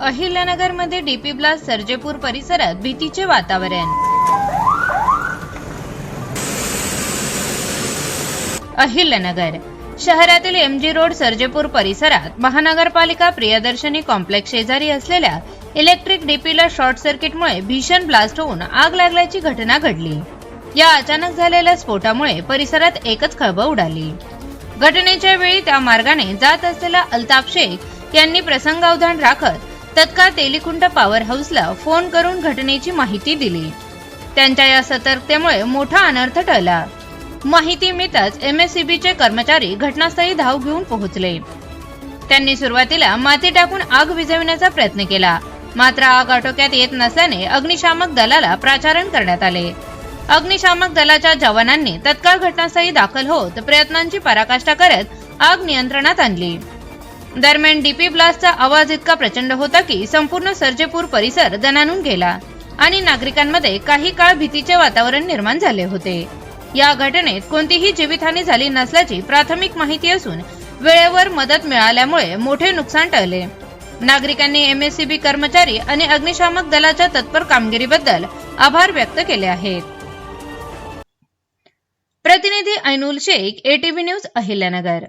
अहिल्यानगरमध्ये DP blast सर्जेपूर परिसरात भीतीचे वातावरण। अहिल्यानगर शहरातील एमजी रोड सर्जेपूर परिसरात महानगरपालिका प्रियदर्शनी कॉम्प्लेक्स शेजारी असलेल्या इलेक्ट्रिक डीपीला शॉर्ट सर्किटमुळे भीषण ब्लास्ट होऊन आग लागल्याची घटना घडली। या अचानक झालेल्या स्फोटामुळे परिसरात एकच खळबळ उडाली। घटनेच्या वेळी त्या मार्गाने जात असलेला अल्ताफ शेख यांनी प्रसंगावधान राखत तत्काळ तेलिकुंट पॉवर हाऊसला फोन करून घटनेची माहिती दिली। त्यांच्या या सतर्कतेमुळे मोठा अनर्थ टळला। माहिती मिळताच एमएससीबीचे कर्मचारी घटनास्थळी धाव घेऊन पोहोचले। त्यांनी सुरुवातीला माती टाकून आग विझवण्याचा प्रयत्न केला, मात्र आग आटोक्यात येत नसल्याने अग्निशामक दलाला प्राचारण करण्यात आले। अग्निशामक दलाच्या जवानांनी तत्काळ घटनास्थळी दाखल होत प्रयत्नांची पराकाष्ठा करत आग नियंत्रणात आणली। दरम्यान डीपी ब्लास्टचा आवाज इतका प्रचंड होता की संपूर्ण सर्जेपूर परिसर दणाणून गेला आणि नागरिकांमध्ये काही काळ भीतीचे वातावरण निर्माण झाले होते। या घटनेत कोणतीही जीवितहानी झाली नसल्याची प्राथमिक माहिती असून वेळेवर मदत मिळाल्यामुळे मोठे नुकसान टळले। नागरिकांनी एमएससीबी कर्मचारी आणि अग्निशामक दलाच्या तत्पर कामगिरीबद्दल आभार व्यक्त केले आहेत। प्रतिनिधी ऐनुल शेख, एटीव्ही न्यूज, अहिल्यानगर।